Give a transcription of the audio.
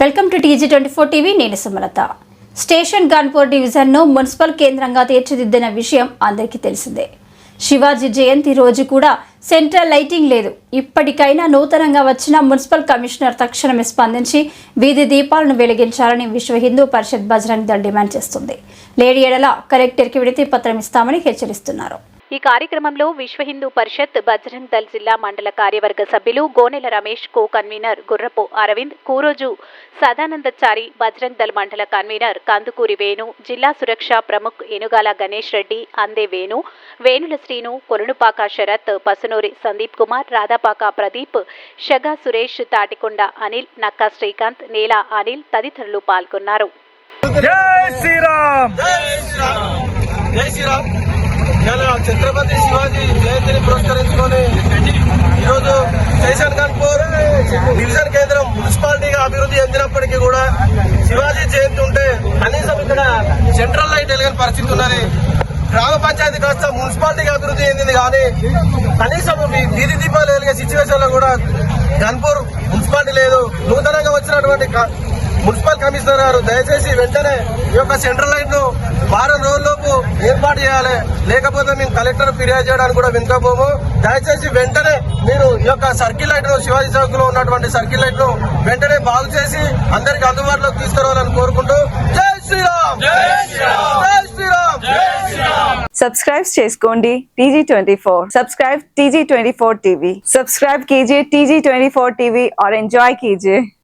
Welcome to TG24 TV. నేను Sumalatha. Station Ghanpur డివిజన్ను municipal కేంద్రంగా తీర్చిదిద్దిన విషయం అందరికీ తెలిసిందే. శివాజీ జయంతి రోజు కూడా సెంట్రల్ లైటింగ్ లేదు. ఇప్పటికైనా నూతనంగా వచ్చిన మున్సిపల్ కమిషనర్ తక్షణమే స్పందించి వీధి దీపాలను వెలిగించాలని విశ్వ హిందూ పరిషత్ బజరంగ్ దళ్ డిమాండ్ చేస్తుంది. లేడీ ఎడల కలెక్టర్కి వినతి పత్రం ఇస్తామని హెచ్చరిస్తున్నారు. ఈ కార్యక్రమంలో విశ్వ హిందూ పరిషత్ బజరంగ్ దళ్ జిల్లా మండల కార్యవర్గ సభ్యులు గోనెల రమేష్, కో కన్వీనర్ గుర్రపు అరవింద్, కూరోజు సదానందచారి, బజరంగ్ దళ్ మండల కన్వీనర్ కందుకూరి వేణు, జిల్లా సురక్ష ప్రముఖ్ ఏనుగాల గణేష్ రెడ్డి, అందే వేణు, వేణుల శ్రీను, కొలునుపాక శరత్, పసునూరి సందీప్ కుమార్, రాధాపాక ప్రదీప్, షగా సురేష్, తాటికొండ అనిల్, నక్కా శ్రీకాంత్, నేల అనిల్ తదితరులు పాల్గొన్నారు. ఛత్రపతి శివాజీ జయంతిని పురస్కరించుకొని ఈరోజు స్టేషన్ గన్పూర్ డివిజన్ కేంద్రం మున్సిపాలిటీగా అభివృద్ధి చెందినప్పటికీ కూడా శివాజీ జయంతి ఉంటే కనీసం ఇక్కడ సెంట్రల్ లైట్ వెలిగిన పరిస్థితి ఉన్నది. గ్రామ పంచాయతీ కాస్త మున్సిపాలిటీగా అభివృద్ధి చెందింది కానీ కనీసం వీధి దీపాలు వెలిగే సిచ్యువేషన్ లో కూడా గన్పూర్ మున్సిపాలిటీ లేదు. నూతనంగా వచ్చినటువంటి మున్సిపల్ కమిషనర్ గారు దయచేసి వెంటనే ఈ యొక్క సెంట్రల్ లైట్ ను వారం రోజుల్లోపు ఏర్పాటు చేయాలి. లేకపోతే మేము కలెక్టర్ ఫిర్యాదు చేయడానికి కూడా వెనుకపోము. దయచేసి వెంటనే మీరు ఈ యొక్క సర్కిల్ లైట్ ను శివాజీ చౌక్ లో ఉన్నటువంటి సర్కిల్ లైట్ ను వెంటనే బాగు చేసి అందరికి అందుబాటులోకి తీసుకురావాలని కోరుకుంటూ జై శ్రీరామ్, జై శ్రీరామ్, జై శ్రీరామ్, జై శ్రీరామ్. సబ్స్క్రైబ్ చేసుకోండి TG24. Subscribe TG24 TV. Subscribe कीजिए TG24 TV और एंजॉय कीजिए.